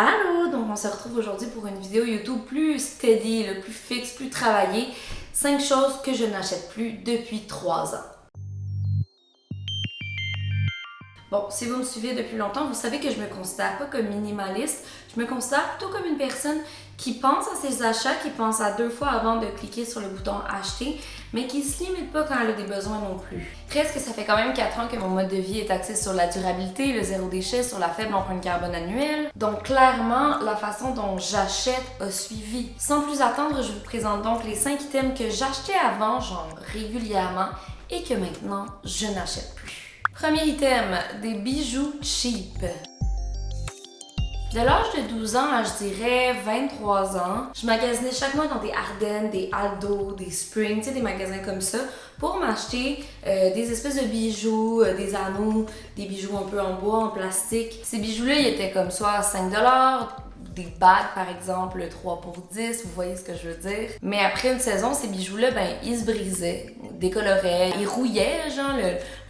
Allô! Donc on se retrouve aujourd'hui pour une vidéo YouTube plus steady, plus fixe, plus travaillée. 5 choses que je n'achète plus depuis 3 ans. Bon, si vous me suivez depuis longtemps, vous savez que je me considère pas comme minimaliste. Je me considère plutôt comme une personne qui pense à ses achats, qui pense à 2 fois avant de cliquer sur le bouton acheter, mais qui se limite pas quand elle a des besoins non plus. Reste que ça fait quand même 4 ans que mon mode de vie est axé sur la durabilité, le zéro déchet, sur la faible empreinte carbone annuelle. Donc clairement, la façon dont j'achète a suivi. Sans plus attendre, je vous présente donc les 5 items que j'achetais avant, genre régulièrement, et que maintenant, je n'achète plus. Premier item, des bijoux cheap. De l'âge de 12 ans à, je dirais, 23 ans, je magasinais chaque mois dans des Ardennes, des Aldo, des Spring, tu sais, des magasins comme ça, pour m'acheter des espèces de bijoux, des anneaux, des bijoux un peu en bois, en plastique. Ces bijoux-là, ils étaient comme soit à 5$, des bagues par exemple, 3 pour 10, vous voyez ce que je veux dire. Mais après une saison, ces bijoux-là, ils se brisaient, décoloraient, ils rouillaient, genre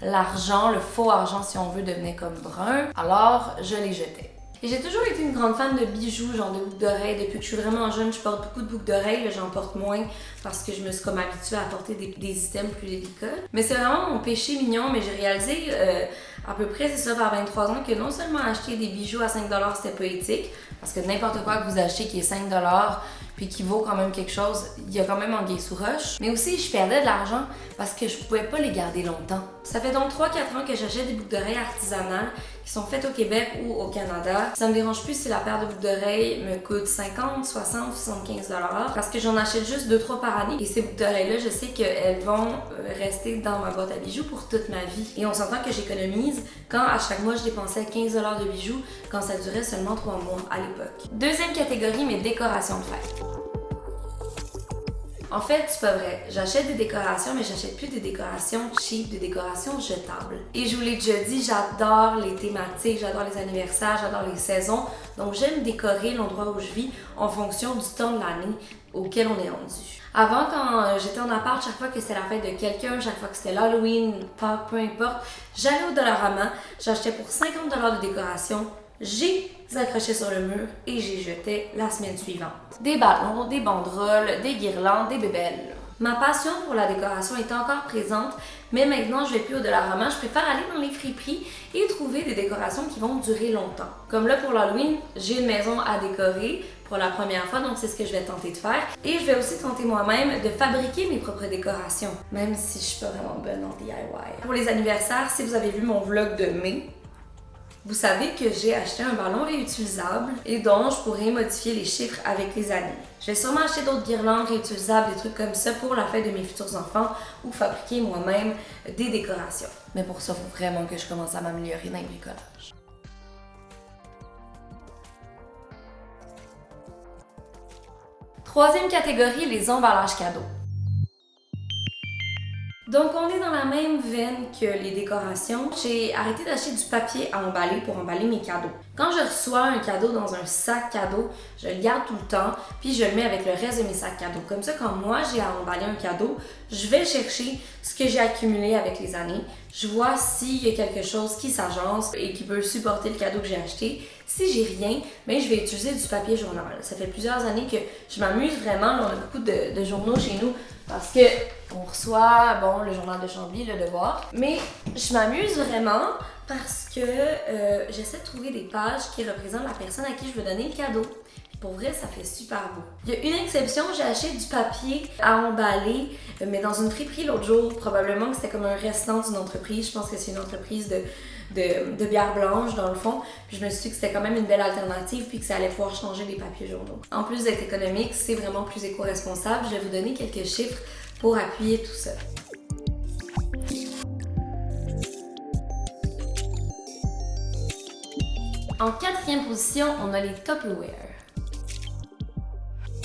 l'argent, le faux argent si on veut, devenait comme brun. Alors, je les jetais. Et j'ai toujours été une grande fan de bijoux, genre de boucles d'oreilles. Depuis que je suis vraiment jeune, je porte beaucoup de boucles d'oreilles. Là, j'en porte moins parce que je me suis comme habituée à porter des items plus délicats. Mais c'est vraiment mon péché mignon. Mais j'ai réalisé à peu près, c'est ça, vers 23 ans, que non seulement acheter des bijoux à 5$, c'était pas éthique, parce que n'importe quoi que vous achetez qui est 5$, puis qui vaut quand même quelque chose, il y a quand même anguille sous roche. Mais aussi, je perdais de l'argent parce que je pouvais pas les garder longtemps. Ça fait donc 3-4 ans que j'achète des boucles d'oreilles artisanales qui sont faites au Québec ou au Canada. Ça me dérange plus si la paire de boucles d'oreilles me coûte 50, 60, 75$ parce que j'en achète juste 2-3 par année. Et ces boucles d'oreilles-là, je sais qu'elles vont rester dans ma boîte à bijoux pour toute ma vie. Et on s'entend que j'économise quand à chaque mois je dépensais 15$ de bijoux quand ça durait seulement 3 mois à l'époque. Deuxième catégorie, mes décorations de fête. En fait, c'est pas vrai. J'achète des décorations, mais j'achète plus des décorations cheap, des décorations jetables. Et je vous l'ai déjà dit, j'adore les thématiques, j'adore les anniversaires, j'adore les saisons. Donc j'aime décorer l'endroit où je vis en fonction du temps de l'année auquel on est rendu. Avant, quand j'étais en appart, chaque fois que c'était la fête de quelqu'un, chaque fois que c'était l'Halloween, Pâques, peu importe, j'allais au Dollarama, j'achetais pour 50$ de décoration, j'ai accroché sur le mur et j'ai jeté la semaine suivante. Des ballons, des banderoles, des guirlandes, des bébelles. Ma passion pour la décoration est encore présente, mais maintenant je vais plus au Dollarama, je préfère aller dans les friperies et trouver des décorations qui vont durer longtemps. Comme là pour l'Halloween, j'ai une maison à décorer pour la première fois, donc c'est ce que je vais tenter de faire. Et je vais aussi tenter moi-même de fabriquer mes propres décorations, même si je suis pas vraiment bonne en DIY. Pour les anniversaires, si vous avez vu mon vlog de mai, vous savez que j'ai acheté un ballon réutilisable et dont je pourrais modifier les chiffres avec les années. Je vais sûrement acheter d'autres guirlandes réutilisables, des trucs comme ça pour la fête de mes futurs enfants ou fabriquer moi-même des décorations. Mais pour ça, il faut vraiment que je commence à m'améliorer dans le bricolage. Troisième catégorie, les emballages cadeaux. Donc, on est dans la même veine que les décorations. J'ai arrêté d'acheter du papier à emballer pour emballer mes cadeaux. Quand je reçois un cadeau dans un sac cadeau, je le garde tout le temps, puis je le mets avec le reste de mes sacs cadeaux. Comme ça, quand moi j'ai à emballer un cadeau, je vais chercher ce que j'ai accumulé avec les années. Je vois s'il y a quelque chose qui s'agence et qui peut supporter le cadeau que j'ai acheté. Si j'ai rien, je vais utiliser du papier journal. Ça fait plusieurs années que je m'amuse vraiment. Là, on a beaucoup de journaux chez nous parce que on reçoit, le journal de Chambly, le Devoir. Mais je m'amuse vraiment parce que j'essaie de trouver des pages qui représentent la personne à qui je veux donner le cadeau. Pour vrai, ça fait super beau. Il y a une exception, j'ai acheté du papier à emballer, mais dans une friperie l'autre jour, probablement que c'était comme un restant d'une entreprise. Je pense que c'est une entreprise de bière blanche dans le fond. Puis je me suis dit que c'était quand même une belle alternative puis que ça allait pouvoir changer les papiers journaux. En plus d'être économique, c'est vraiment plus éco-responsable. Je vais vous donner quelques chiffres pour appuyer tout ça. En 4e position, on a les Tupperware.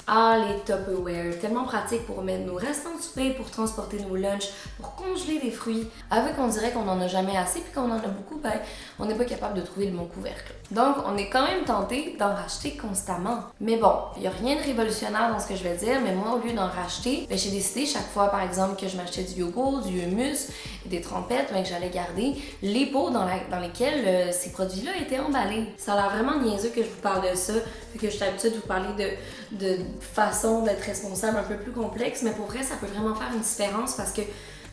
Ah, les Tupperware, tellement pratiques pour mettre nos restants de souper, pour transporter nos lunchs, pour congeler des fruits. Avec qu'on dirait qu'on en a jamais assez puis qu'on en a beaucoup, ben on n'est pas capable de trouver le bon couvercle. Donc on est quand même tenté d'en racheter constamment. Mais bon, il n'y a rien de révolutionnaire dans ce que je vais dire, mais moi au lieu d'en racheter, ben, j'ai décidé chaque fois par exemple que je m'achetais du yogourt, du hummus, des trompettes, ben, que j'allais garder les pots dans lesquels ces produits-là étaient emballés. Ça a l'air vraiment niaiseux que je vous parle de ça, fait que je suis habituée de vous parler de façon d'être responsable un peu plus complexe, mais pour vrai, ça peut vraiment faire une différence parce que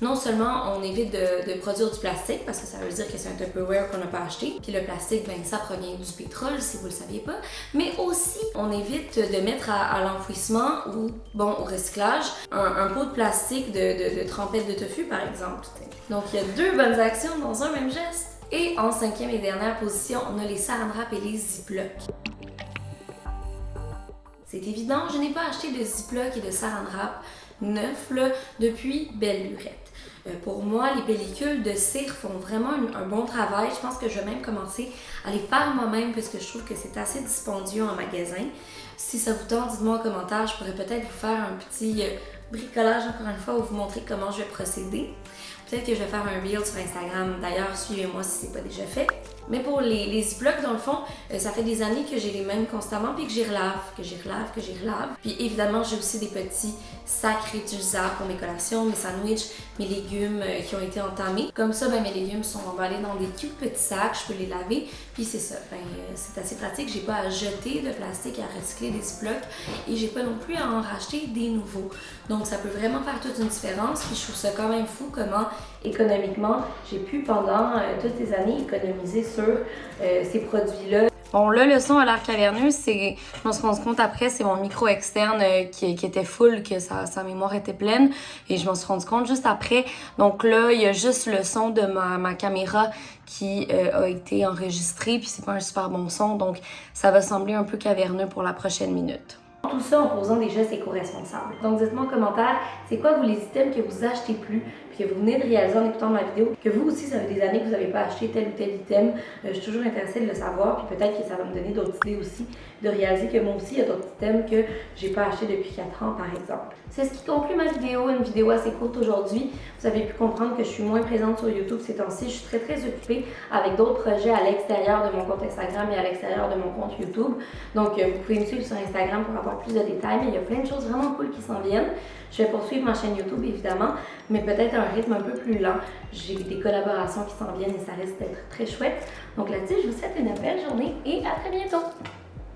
non seulement on évite de produire du plastique, parce que ça veut dire que c'est un Tupperware qu'on n'a pas acheté, puis le plastique, ben ça provient du pétrole, si vous le saviez pas, mais aussi on évite de mettre à l'enfouissement ou, bon, au recyclage, un pot de plastique de trempettes de tofu, par exemple. Donc il y a deux bonnes actions dans un même geste. Et en cinquième et dernière position, on a les Saran Wrap et les Ziploc. C'est évident, je n'ai pas acheté de Ziploc et de Saran Wrap neuf là, depuis belle lurette. Pour moi, les pellicules de cire font vraiment un bon travail. Je pense que je vais même commencer à les faire moi-même puisque je trouve que c'est assez dispendieux en magasin. Si ça vous tente, dites-moi en commentaire, je pourrais peut-être vous faire un petit bricolage encore une fois ou vous montrer comment je vais procéder. Peut-être que je vais faire un reel sur Instagram. D'ailleurs, suivez-moi si c'est pas déjà fait. Mais pour les Ziploc, dans le fond, ça fait des années que j'ai les mêmes constamment puis que j'y relave. Puis évidemment, j'ai aussi des petits sacs réutilisables pour mes collations, mes sandwichs, mes légumes qui ont été entamés. Comme ça, ben, mes légumes sont emballés dans des cute petits sacs, je peux les laver. Puis c'est ça, ben, c'est assez pratique. J'ai pas à jeter de plastique et à recycler des Ziploc et j'ai pas non plus à en racheter des nouveaux. Donc ça peut vraiment faire toute une différence. Puis je trouve ça quand même fou comment économiquement, j'ai pu pendant toutes ces années économiser sur ces produits-là. Bon, là, le son a l'air caverneux, je m'en suis rendu compte après, c'est mon micro externe qui était full, que sa mémoire était pleine, et je m'en suis rendu compte juste après. Donc là, il y a juste le son de ma caméra qui a été enregistré, puis c'est pas un super bon son, donc ça va sembler un peu caverneux pour la prochaine minute. Tout ça en posant des gestes éco-responsables. Donc dites-moi en commentaire, c'est quoi vous les items que vous achetez plus, puis que vous venez de réaliser en écoutant ma vidéo, que vous aussi ça fait des années que vous n'avez pas acheté tel ou tel item. Je suis toujours intéressée de le savoir, puis peut-être que ça va me donner d'autres idées aussi, de réaliser que moi aussi il y a d'autres items que j'ai pas acheté depuis 4 ans par exemple. C'est ce qui conclut ma vidéo, une vidéo assez courte aujourd'hui. Vous avez pu comprendre que je suis moins présente sur YouTube ces temps-ci. Je suis très occupée avec d'autres projets à l'extérieur de mon compte Instagram et à l'extérieur de mon compte YouTube. Donc vous pouvez me suivre sur Instagram pour avoir plus de détails, mais il y a plein de choses vraiment cool qui s'en viennent. Je vais poursuivre ma chaîne YouTube évidemment, mais peut-être à un rythme un peu plus lent. J'ai des collaborations qui s'en viennent et ça risque d'être très chouette. Donc là-dessus, je vous souhaite une belle journée et à très bientôt!